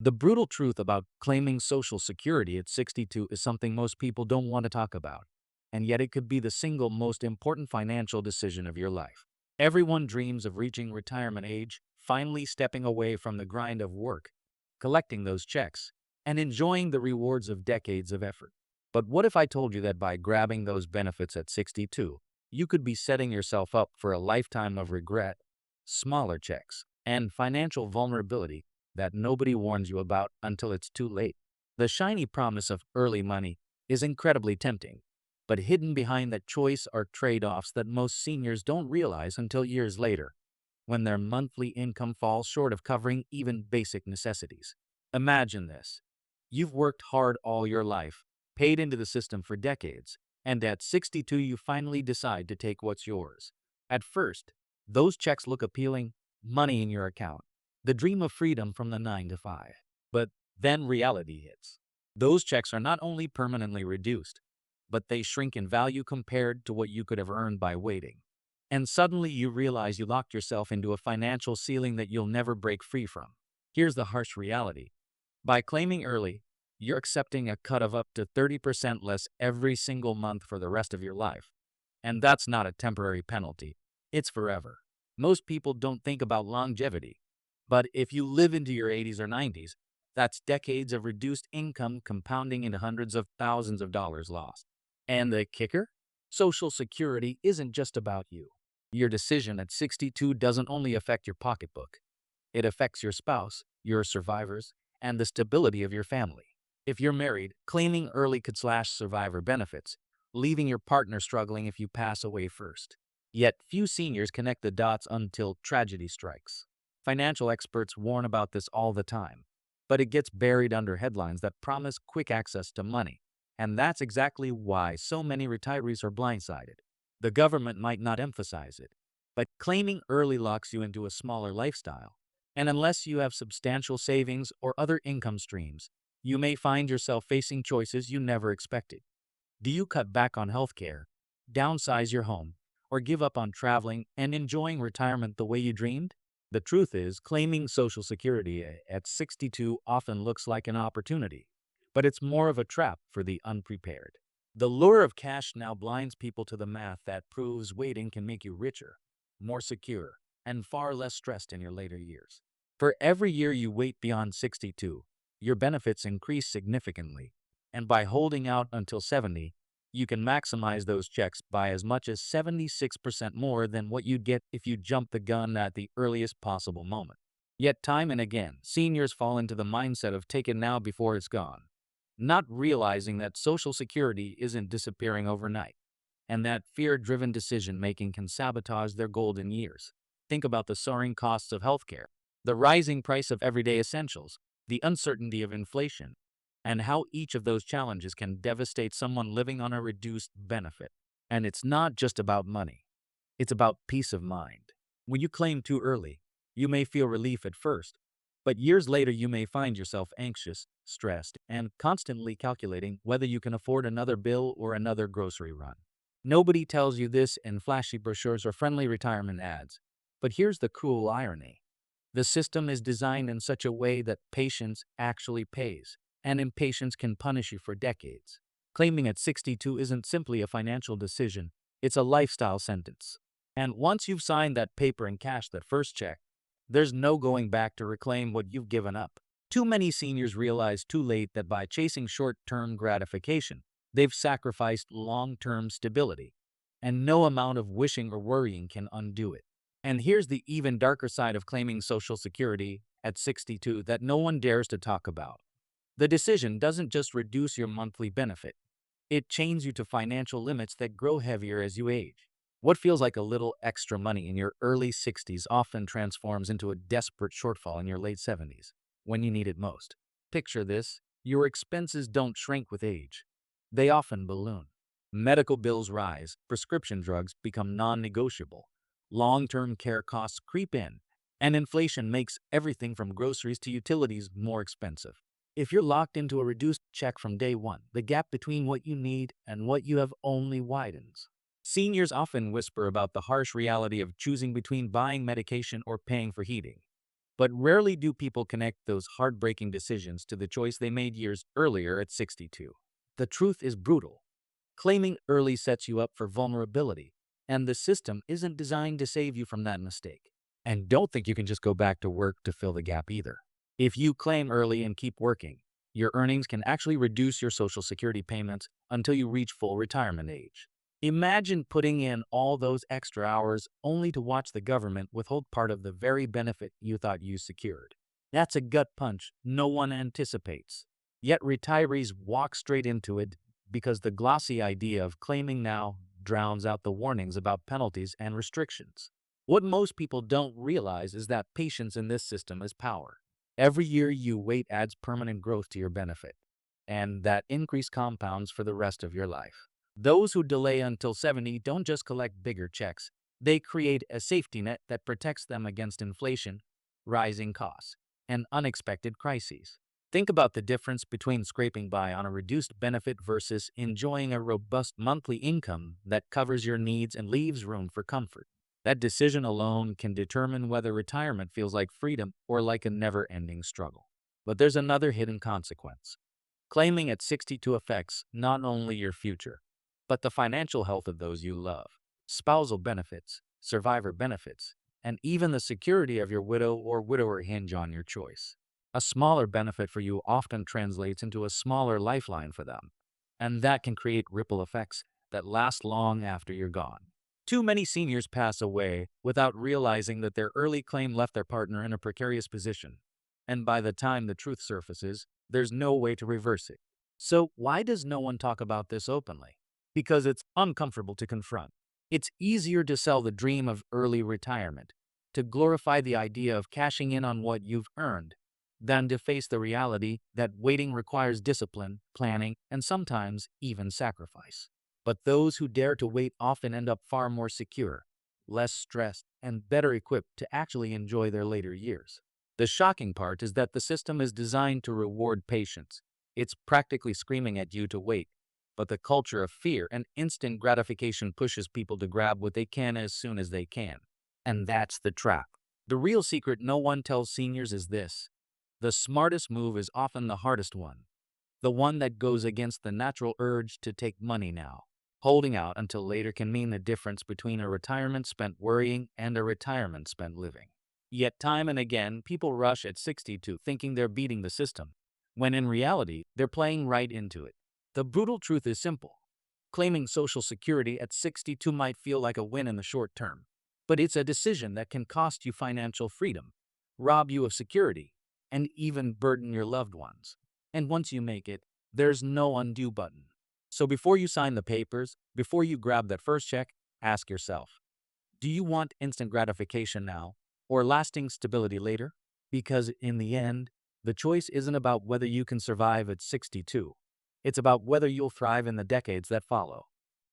The brutal truth about claiming Social Security at 62 is something most people don't want to talk about, and yet it could be the single most important financial decision of your life. Everyone dreams of reaching retirement age, finally stepping away from the grind of work, collecting those checks, and enjoying the rewards of decades of effort. But what if I told you that by grabbing those benefits at 62, you could be setting yourself up for a lifetime of regret, smaller checks, and financial vulnerability that nobody warns you about until it's too late? The shiny promise of early money is incredibly tempting, but hidden behind that choice are trade-offs that most seniors don't realize until years later, when their monthly income falls short of covering even basic necessities. Imagine this. You've worked hard all your life, paid into the system for decades, and at 62 you finally decide to take what's yours. At first, those checks look appealing, money in your account, the dream of freedom from the 9 to 5. But then reality hits. Those checks are not only permanently reduced, but they shrink in value compared to what you could have earned by waiting. And suddenly you realize you locked yourself into a financial ceiling that you'll never break free from. Here's the harsh reality. By claiming early, you're accepting a cut of up to 30% less every single month for the rest of your life. And that's not a temporary penalty. It's forever. Most people don't think about longevity. But if you live into your 80s or 90s, that's decades of reduced income compounding into hundreds of thousands of dollars lost. And the kicker? Social Security isn't just about you. Your decision at 62 doesn't only affect your pocketbook. It affects your spouse, your survivors, and the stability of your family. If you're married, claiming early could slash survivor benefits, leaving your partner struggling if you pass away first. Yet few seniors connect the dots until tragedy strikes. Financial experts warn about this all the time, but it gets buried under headlines that promise quick access to money. And that's exactly why so many retirees are blindsided. The government might not emphasize it, but claiming early locks you into a smaller lifestyle. And unless you have substantial savings or other income streams, you may find yourself facing choices you never expected. Do you cut back on healthcare, downsize your home, or give up on traveling and enjoying retirement the way you dreamed? The truth is, claiming Social Security at 62 often looks like an opportunity, but it's more of a trap for the unprepared. The lure of cash now blinds people to the math that proves waiting can make you richer, more secure, and far less stressed in your later years. For every year you wait beyond 62, your benefits increase significantly, and by holding out until 70, you can maximize those checks by as much as 76% more than what you'd get if you jumped the gun at the earliest possible moment. Yet time and again, seniors fall into the mindset of take it now before it's gone, not realizing that Social Security isn't disappearing overnight, and that fear-driven decision-making can sabotage their golden years. Think about the soaring costs of healthcare, the rising price of everyday essentials, the uncertainty of inflation, and how each of those challenges can devastate someone living on a reduced benefit. And it's not just about money. It's about peace of mind. When you claim too early, you may feel relief at first, but years later you may find yourself anxious, stressed, and constantly calculating whether you can afford another bill or another grocery run. Nobody tells you this in flashy brochures or friendly retirement ads. But here's the cruel irony. The system is designed in such a way that patience actually pays, and impatience can punish you for decades. Claiming at 62 isn't simply a financial decision, it's a lifestyle sentence. And once you've signed that paper and cashed that first check, there's no going back to reclaim what you've given up. Too many seniors realize too late that by chasing short-term gratification, they've sacrificed long-term stability, and no amount of wishing or worrying can undo it. And here's the even darker side of claiming Social Security at 62 that no one dares to talk about. The decision doesn't just reduce your monthly benefit, it chains you to financial limits that grow heavier as you age. What feels like a little extra money in your early 60s often transforms into a desperate shortfall in your late 70s, when you need it most. Picture this: your expenses don't shrink with age, they often balloon. Medical bills rise, prescription drugs become non-negotiable, long-term care costs creep in, and inflation makes everything from groceries to utilities more expensive. If you're locked into a reduced check from day one, the gap between what you need and what you have only widens. Seniors often whisper about the harsh reality of choosing between buying medication or paying for heating. But rarely do people connect those heartbreaking decisions to the choice they made years earlier at 62. The truth is brutal. Claiming early sets you up for vulnerability, and the system isn't designed to save you from that mistake. And don't think you can just go back to work to fill the gap either. If you claim early and keep working, your earnings can actually reduce your Social Security payments until you reach full retirement age. Imagine putting in all those extra hours only to watch the government withhold part of the very benefit you thought you secured. That's a gut punch no one anticipates. Yet retirees walk straight into it because the glossy idea of claiming now drowns out the warnings about penalties and restrictions. What most people don't realize is that patience in this system is power. Every year you wait adds permanent growth to your benefit, and that increase compounds for the rest of your life. Those who delay until 70 don't just collect bigger checks, they create a safety net that protects them against inflation, rising costs, and unexpected crises. Think about the difference between scraping by on a reduced benefit versus enjoying a robust monthly income that covers your needs and leaves room for comfort. That decision alone can determine whether retirement feels like freedom or like a never-ending struggle. But there's another hidden consequence. Claiming at 62 affects not only your future, but the financial health of those you love. Spousal benefits, survivor benefits, and even the security of your widow or widower hinge on your choice. A smaller benefit for you often translates into a smaller lifeline for them, and that can create ripple effects that last long after you're gone. Too many seniors pass away without realizing that their early claim left their partner in a precarious position, and by the time the truth surfaces, there's no way to reverse it. So why does no one talk about this openly? Because it's uncomfortable to confront. It's easier to sell the dream of early retirement, to glorify the idea of cashing in on what you've earned, than to face the reality that waiting requires discipline, planning, and sometimes even sacrifice. But those who dare to wait often end up far more secure, less stressed, and better equipped to actually enjoy their later years. The shocking part is that the system is designed to reward patience. It's practically screaming at you to wait, but the culture of fear and instant gratification pushes people to grab what they can as soon as they can. And that's the trap. The real secret no one tells seniors is this: the smartest move is often the hardest one, the one that goes against the natural urge to take money now. Holding out until later can mean the difference between a retirement spent worrying and a retirement spent living. Yet time and again, people rush at 62 thinking they're beating the system, when in reality, they're playing right into it. The brutal truth is simple. Claiming Social Security at 62 might feel like a win in the short term, but it's a decision that can cost you financial freedom, rob you of security, and even burden your loved ones. And once you make it, there's no undo button. So before you sign the papers, before you grab that first check, ask yourself, do you want instant gratification now or lasting stability later? Because in the end, the choice isn't about whether you can survive at 62. It's about whether you'll thrive in the decades that follow.